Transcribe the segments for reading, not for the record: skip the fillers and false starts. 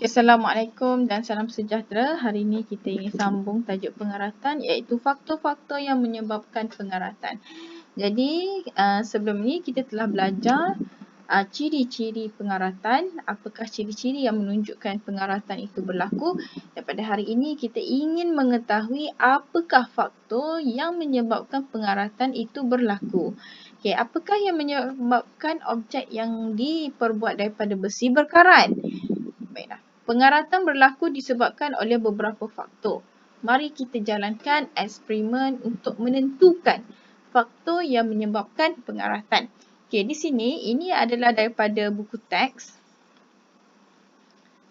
Assalamualaikum dan salam sejahtera. Hari ini kita ingin sambung tajuk pengaratan iaitu faktor-faktor yang menyebabkan pengaratan. Jadi sebelum ini kita telah belajar ciri-ciri pengaratan, apakah ciri-ciri yang menunjukkan pengaratan itu berlaku. Dan pada hari ini kita ingin mengetahui apakah faktor yang menyebabkan pengaratan itu berlaku. Okey, apakah yang menyebabkan objek yang diperbuat daripada besi berkarat? Baiklah. Pengaratan berlaku disebabkan oleh beberapa faktor. Mari kita jalankan eksperimen untuk menentukan faktor yang menyebabkan pengaratan. Okey, di sini ini adalah daripada buku teks.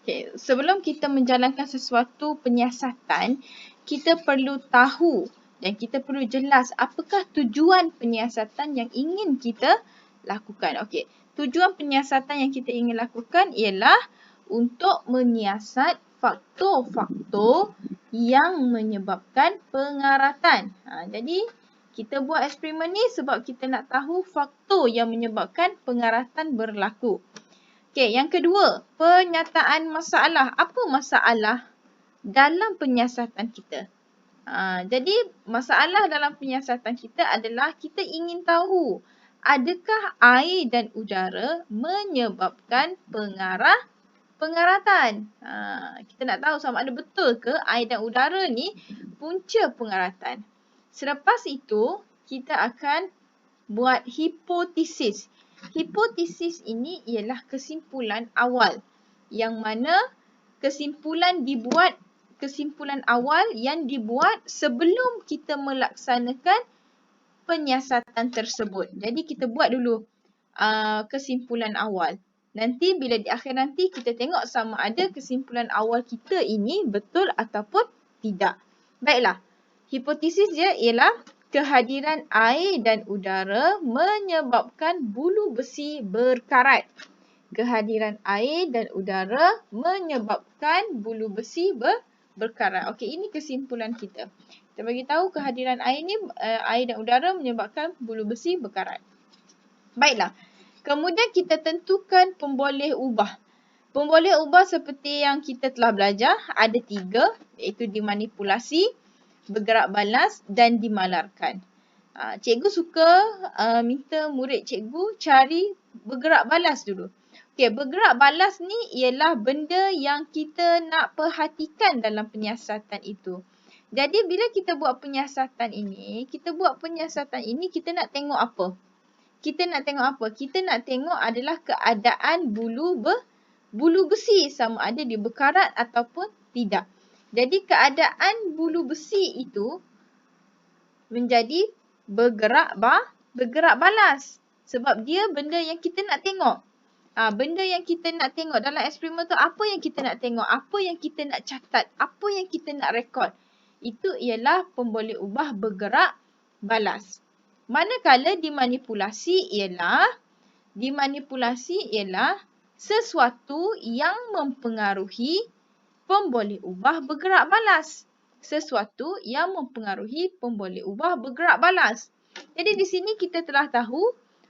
Okey, sebelum kita menjalankan sesuatu penyiasatan, kita perlu tahu dan kita perlu jelas apakah tujuan penyiasatan yang ingin kita lakukan. Okey, tujuan penyiasatan yang kita ingin lakukan ialah untuk menyiasat faktor-faktor yang menyebabkan pengaratan. Jadi, kita buat eksperimen ni sebab kita nak tahu faktor yang menyebabkan pengaratan berlaku. Okey, yang kedua, penyataan masalah. Apa masalah dalam penyiasatan kita? Jadi, masalah dalam penyiasatan kita adalah kita ingin tahu adakah air dan udara menyebabkan pengaratan. Kita nak tahu sama ada betul ke air dan udara ni punca pengaratan. Selepas itu, kita akan buat hipotesis. Hipotesis ini ialah kesimpulan awal. Yang mana kesimpulan awal yang dibuat sebelum kita melaksanakan penyiasatan tersebut. Jadi kita buat dulu kesimpulan awal. Nanti bila di akhir nanti kita tengok sama ada kesimpulan awal kita ini betul ataupun tidak. Baiklah, hipotesis dia ialah kehadiran air dan udara menyebabkan bulu besi berkarat. Kehadiran air dan udara menyebabkan bulu besi berkarat. Okey, ini kesimpulan kita. Kita bagi tahu kehadiran air dan udara menyebabkan bulu besi berkarat. Baiklah. Kemudian kita tentukan pemboleh ubah. Pemboleh ubah seperti yang kita telah belajar ada 3 iaitu dimanipulasi, bergerak balas dan dimalarkan. Cikgu suka minta murid cikgu cari bergerak balas dulu. Okey, bergerak balas ni ialah benda yang kita nak perhatikan dalam penyiasatan itu. Jadi bila kita buat penyiasatan ini, kita nak tengok apa? Kita nak tengok adalah keadaan bulu besi sama ada dia berkarat ataupun tidak. Jadi keadaan bulu besi itu menjadi bergerak balas. Sebab dia benda yang kita nak tengok. Benda yang kita nak tengok dalam eksperimen tu apa yang kita nak tengok, apa yang kita nak catat, apa yang kita nak rekod. Itu ialah pemboleh ubah bergerak balas. Manakala dimanipulasi ialah sesuatu yang mempengaruhi pemboleh ubah bergerak balas. Sesuatu yang mempengaruhi pemboleh ubah bergerak balas. Jadi di sini kita telah tahu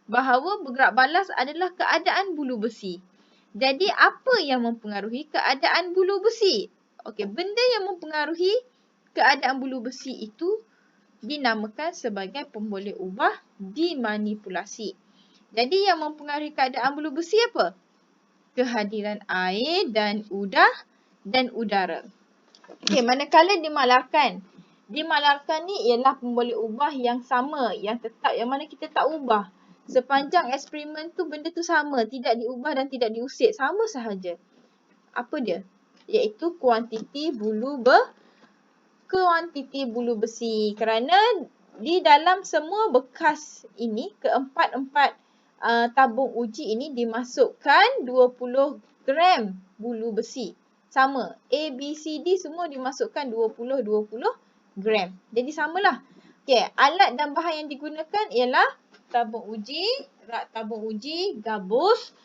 bahawa bergerak balas adalah keadaan bulu besi. Jadi apa yang mempengaruhi keadaan bulu besi? Okey, benda yang mempengaruhi keadaan bulu besi itu dinamakan sebagai pemboleh ubah dimanipulasi. Jadi yang mempengaruhi keadaan bulu besi apa? Kehadiran air dan udara. Okey, manakala dimalarkan. Dimalarkan ni ialah pemboleh ubah yang sama, yang tetap, yang mana kita tak ubah. Sepanjang eksperimen tu benda tu sama, tidak diubah dan tidak diusir, sama sahaja. Apa dia? Iaitu kuantiti bulu besi. Kerana di dalam semua bekas ini, keempat-empat tabung uji ini dimasukkan 20 gram bulu besi. Sama. A, B, C, D semua dimasukkan 20 gram. Jadi samalah. Okey, alat dan bahan yang digunakan ialah tabung uji, rak tabung uji, gabus,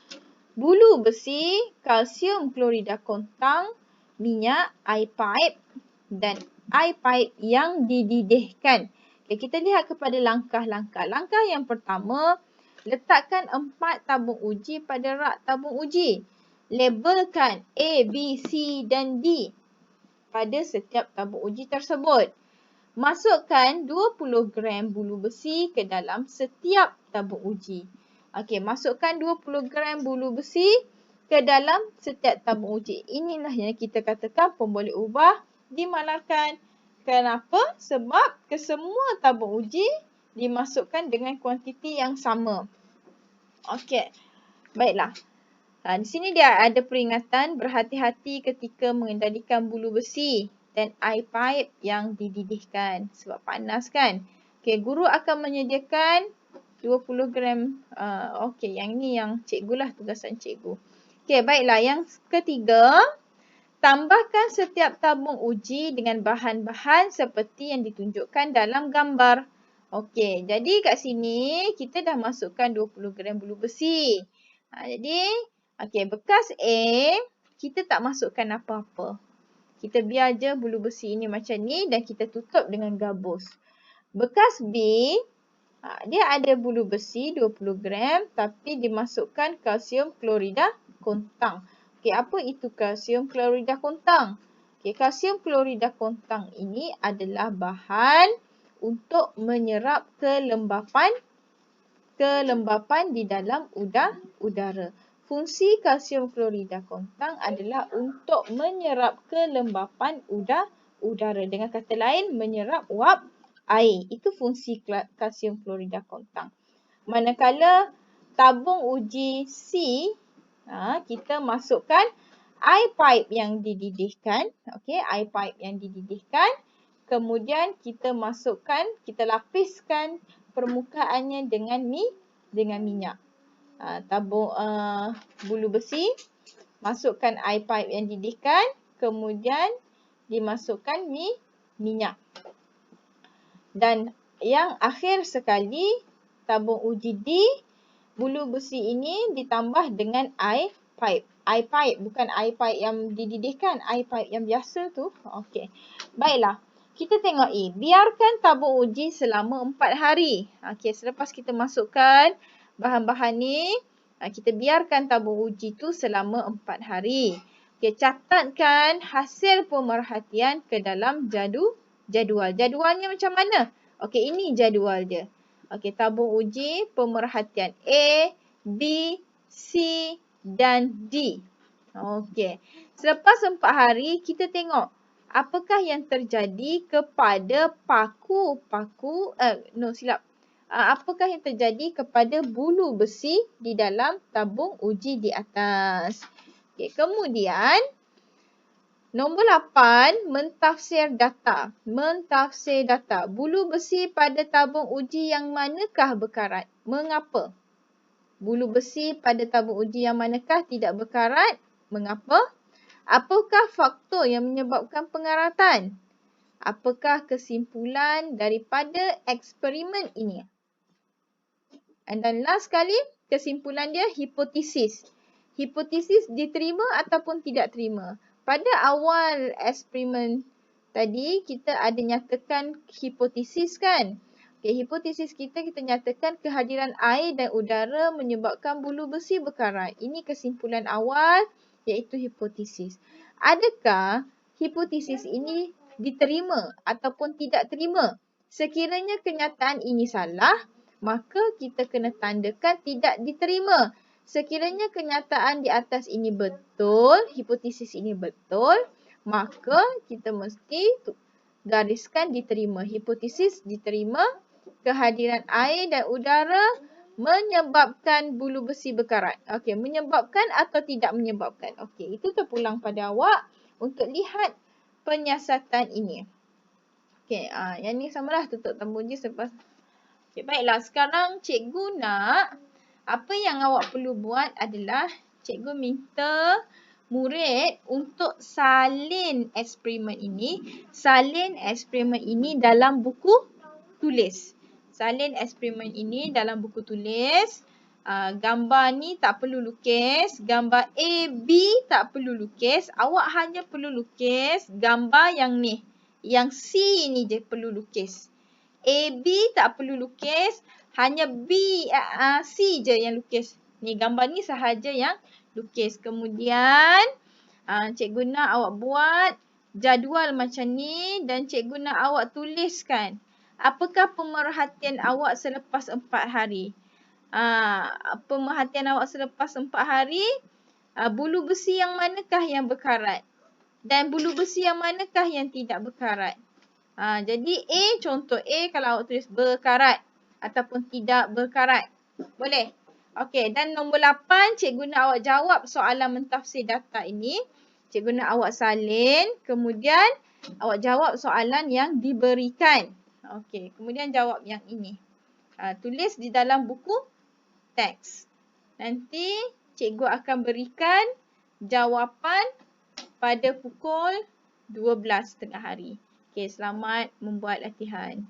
bulu besi, kalsium klorida kontang, minyak, air paip dan air paip yang dididihkan. Okay, kita lihat kepada langkah-langkah. Langkah yang pertama, letakkan 4 tabung uji pada rak tabung uji. Labelkan A, B, C dan D pada setiap tabung uji tersebut. Masukkan 20 gram bulu besi ke dalam setiap tabung uji. Okey, masukkan 20 gram bulu besi ke dalam setiap tabung uji. Inilah yang kita katakan pemboleh ubah dimalahkan. Kenapa? Sebab kesemua tabung uji dimasukkan dengan kuantiti yang sama. Okey, baiklah. Di sini dia ada peringatan berhati-hati ketika mengendalikan bulu besi dan air paip yang dididihkan sebab panas kan. Okey, guru akan menyediakan 20 gram. Okey, yang ni yang cikgu lah, tugasan cikgu. Okey, baiklah. Yang ketiga, tambahkan setiap tabung uji dengan bahan-bahan seperti yang ditunjukkan dalam gambar. Okey, jadi kat sini kita dah masukkan 20 gram bulu besi. Jadi, okey, bekas A, kita tak masukkan apa-apa. Kita biar je bulu besi ini macam ni dan kita tutup dengan gabus. Bekas B, dia ada bulu besi 20 gram tapi dimasukkan kalsium klorida kontang. Okey, apa itu kalsium klorida kontang? Okey, kalsium klorida kontang ini adalah bahan untuk menyerap kelembapan di dalam udara. Fungsi kalsium klorida kontang adalah untuk menyerap kelembapan udara. Dengan kata lain, menyerap uap air. Itu fungsi kalsium klorida kontang. Manakala tabung uji C, kita masukkan air pipe yang dididihkan. Okey, air pipe yang dididihkan. Kemudian kita masukkan, kita lapiskan permukaannya dengan minyak. Tabung bulu besi, masukkan air pipe yang dididihkan, kemudian dimasukkan minyak. Dan yang akhir sekali, tabung uji D, bulu besi ini ditambah dengan air pipe. Air pipe, bukan air pipe yang dididihkan, air pipe yang biasa tu. Okey, baiklah. Kita tengok A. Biarkan tabung uji selama 4 hari. Okey, selepas kita masukkan bahan-bahan ni, kita biarkan tabung uji tu selama 4 hari. Okey, catatkan hasil pemerhatian ke dalam jadual. Jadualnya macam mana? Okey, ini jadual dia. Okey, tabung uji pemerhatian A, B, C dan D. Okey, selepas 4 hari kita tengok apakah yang terjadi kepada apakah yang terjadi kepada bulu besi di dalam tabung uji di atas. Okey, kemudian nombor 8, mentafsir data. Mentafsir data. Bulu besi pada tabung uji yang manakah berkarat? Mengapa? Bulu besi pada tabung uji yang manakah tidak berkarat? Mengapa? Apakah faktor yang menyebabkan pengaratan? Apakah kesimpulan daripada eksperimen ini? Dan last sekali, kesimpulan dia hipotesis. Hipotesis diterima ataupun tidak terima. Pada awal eksperimen tadi, kita ada nyatakan hipotesis kan? Okay, hipotesis kita nyatakan kehadiran air dan udara menyebabkan bulu besi berkarat. Ini kesimpulan awal, iaitu hipotesis. Adakah hipotesis ini diterima ataupun tidak terima? Sekiranya kenyataan ini salah, maka kita kena tandakan tidak diterima. Sekiranya kenyataan di atas ini betul, hipotesis ini betul, maka kita mesti gariskan diterima. Hipotesis diterima, kehadiran air dan udara menyebabkan bulu besi berkarat. Okey, menyebabkan atau tidak menyebabkan. Okey, itu terpulang pada awak untuk lihat penyiasatan ini. Okey, yang ni samalah tutup tabung uji selepas. Okey, baiklah. Sekarang cikgu nak, apa yang awak perlu buat adalah cikgu minta murid untuk salin eksperimen ini. Salin eksperimen ini dalam buku tulis. Salin eksperimen ini dalam buku tulis. Gambar ni tak perlu lukis. Gambar A, B tak perlu lukis. Awak hanya perlu lukis gambar yang ni. Yang C ni je perlu lukis. A, B tak perlu lukis. Hanya B, C je yang lukis. Ni gambar ni sahaja yang lukis. Kemudian cikgu nak awak buat jadual macam ni dan cikgu nak awak tuliskan apakah pemerhatian awak selepas 4 hari. Pemerhatian awak selepas 4 hari, bulu besi yang manakah yang berkarat dan bulu besi yang manakah yang tidak berkarat. Jadi A, contoh A kalau awak tulis berkarat ataupun tidak berkarat. Boleh? Okey, dan nombor 8, cikgu nak awak jawab soalan mentafsir data ini. Cikgu nak awak salin, kemudian awak jawab soalan yang diberikan. Okey, kemudian jawab yang ini. Tulis di dalam buku teks. Nanti cikgu akan berikan jawapan pada pukul 12 tengah hari. Okey, selamat membuat latihan.